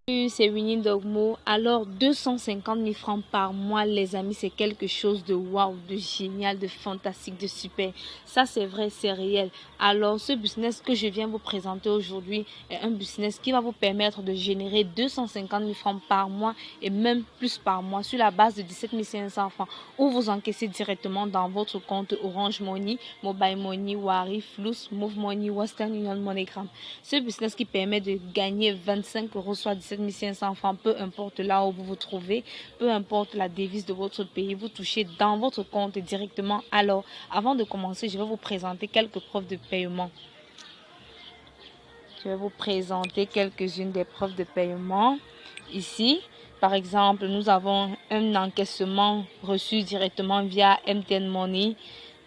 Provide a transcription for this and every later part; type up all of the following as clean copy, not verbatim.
C'est Winnie Dogmo. Alors, 250 000 francs par mois, les amis, c'est quelque chose de waouh, de génial, de fantastique, de super. Ça, c'est vrai, c'est réel. Alors, ce business que je viens vous présenter aujourd'hui est un business qui va vous permettre de générer 250 000 francs par mois et même plus par mois sur la base de 17 500 francs où vous encaissez directement dans votre compte Orange Money, Mobile Money, Wari, Flux, Move Money, Western Union, MoneyGram. Ce business qui permet de gagner 25 euros, soit 17 500 francs, peu importe là où vous vous trouvez, peu importe la devise de votre pays, vous touchez dans votre compte directement. Alors, avant de commencer, je vais vous présenter quelques preuves de paiement. Je vais vous présenter quelques-unes des preuves de paiement. Ici, par exemple, nous avons un encaissement reçu directement via MTN Money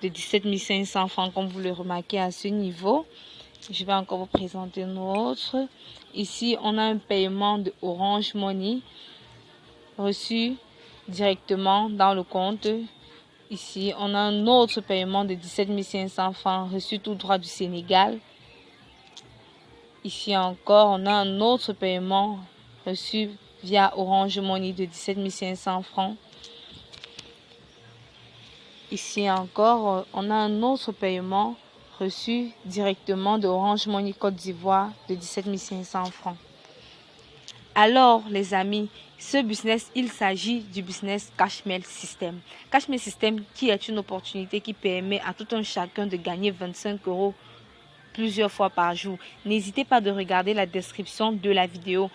de 17 500 francs, comme vous le remarquez à ce niveau. Je vais encore vous présenter une autre. Ici, on a un paiement de Orange Money reçu directement dans le compte. Ici, on a un autre paiement de 17 500 francs reçu tout droit du Sénégal. Ici encore, on a un autre paiement reçu via Orange Money de 17 500 francs. Ici encore, on a un autre paiement reçu directement de Orange Money Côte d'Ivoire de 17 500 francs. Alors, les amis, ce business, il s'agit du business Cashmail System. Cashmail System qui est une opportunité qui permet à tout un chacun de gagner 25 euros plusieurs fois par jour. N'hésitez pas de regarder la description de la vidéo.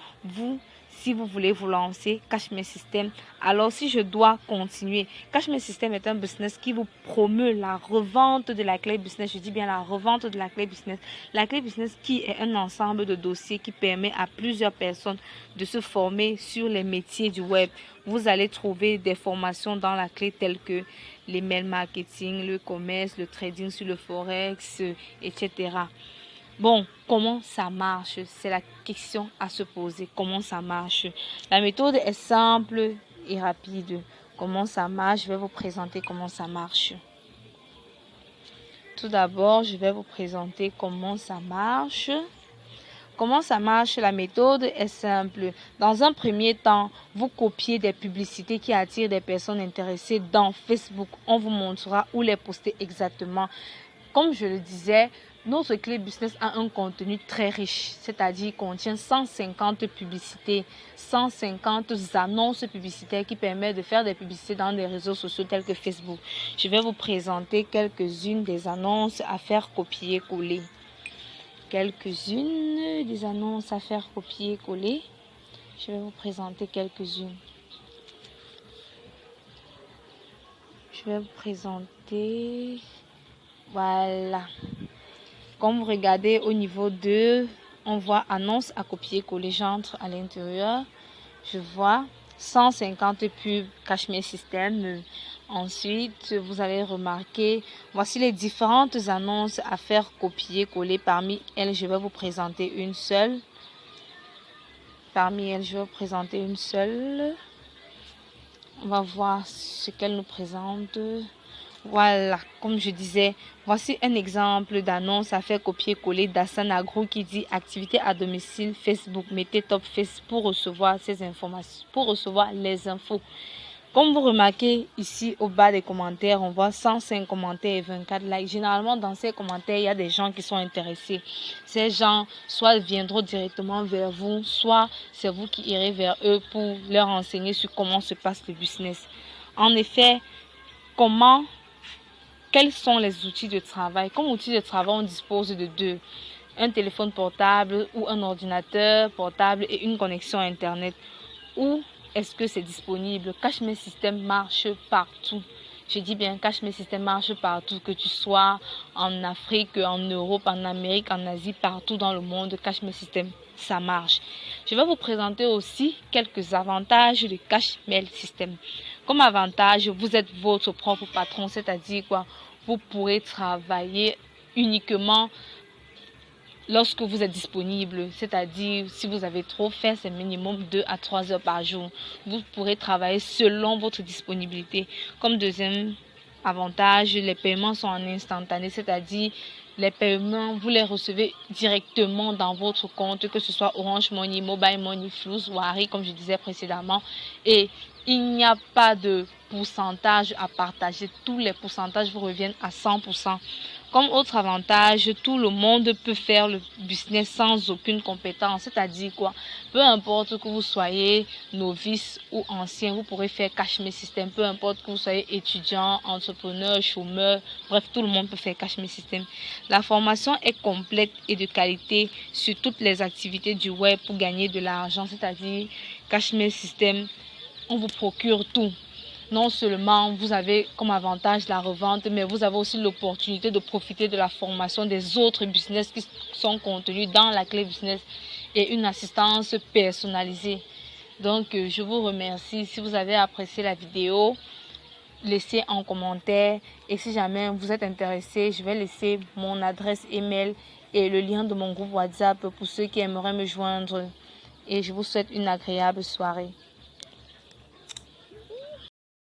Si vous voulez vous lancer Cashmail System, alors si je dois continuer, Cashmail System est un business qui vous promeut la revente de la clé business. Je dis bien la revente de la clé business. La clé business qui est un ensemble de dossiers qui permet à plusieurs personnes de se former sur les métiers du web. Vous allez trouver des formations dans la clé telles que l'email marketing, le commerce, le trading sur le forex, etc. Bon, comment ça marche? C'est la question à se poser. Comment ça marche? La méthode est simple et rapide. Comment ça marche? Je vais vous présenter comment ça marche. Tout d'abord, je vais vous présenter comment ça marche. Comment ça marche? La méthode est simple. Dans un premier temps, vous copiez des publicités qui attirent des personnes intéressées dans Facebook. On vous montrera où les poster exactement. Comme je le disais, notre clé business a un contenu très riche, c'est-à-dire contient 150 publicités, 150 annonces publicitaires qui permettent de faire des publicités dans des réseaux sociaux tels que Facebook. Je vais vous présenter quelques-unes des annonces à faire copier-coller. Quelques-unes des annonces à faire copier-coller. Je vais vous présenter quelques-unes. Je vais vous présenter... Voilà. Comme vous regardez au niveau 2, on voit annonce à copier-coller. J'entre à l'intérieur. Je vois 150 pubs Cashmail System. Ensuite, vous allez remarquer, voici les différentes annonces à faire copier-coller. Parmi elles, je vais vous présenter une seule. On va voir ce qu'elle nous présente. Voilà, comme je disais, voici un exemple d'annonce à faire copier-coller d'Assan Agro qui dit activité à domicile Facebook. Mettez top face pour recevoir ces informations, pour recevoir les infos. Comme vous remarquez ici au bas des commentaires, on voit 105 commentaires et 24 likes. Généralement, dans ces commentaires, il y a des gens qui sont intéressés. Ces gens soit viendront directement vers vous, soit c'est vous qui irez vers eux pour leur enseigner sur comment se passe le business. En effet, quels sont les outils de travail? Comme outil de travail, on dispose de deux. Un téléphone portable ou un ordinateur portable et une connexion Internet. Où est-ce que c'est disponible? Cashmail System marche partout. Je dis bien Cashmail System marche partout, que tu sois en Afrique, en Europe, en Amérique, en Asie, partout dans le monde, Cashmail System, ça marche. Je vais vous présenter aussi quelques avantages de Cashmail System. Comme avantage, vous êtes votre propre patron, c'est-à-dire quoi? Vous pourrez travailler uniquement lorsque vous êtes disponible, c'est-à-dire si vous avez trop fait, c'est minimum 2 à 3 heures par jour. Vous pourrez travailler selon votre disponibilité. Comme deuxième avantage, les paiements sont en instantané, c'est-à-dire les paiements, vous les recevez directement dans votre compte, que ce soit Orange Money, Mobile Money, Flux, Wari, comme je disais précédemment. Et il n'y a pas de pourcentage à partager. Tous les pourcentages vous reviennent à 100%. Comme autre avantage, tout le monde peut faire le business sans aucune compétence. C'est-à-dire quoi? Peu importe que vous soyez novice ou ancien, vous pourrez faire Cashmere System. Peu importe que vous soyez étudiant, entrepreneur, chômeur, bref, tout le monde peut faire Cashmere System. La formation est complète et de qualité sur toutes les activités du web pour gagner de l'argent. C'est-à-dire Cashmere System, on vous procure tout. Non seulement vous avez comme avantage la revente, mais vous avez aussi l'opportunité de profiter de la formation des autres business qui sont contenus dans la clé business et une assistance personnalisée. Donc, je vous remercie. Si vous avez apprécié la vidéo, laissez en commentaire. Et si jamais vous êtes intéressé, je vais laisser mon adresse email et le lien de mon groupe WhatsApp pour ceux qui aimeraient me joindre. Et je vous souhaite une agréable soirée.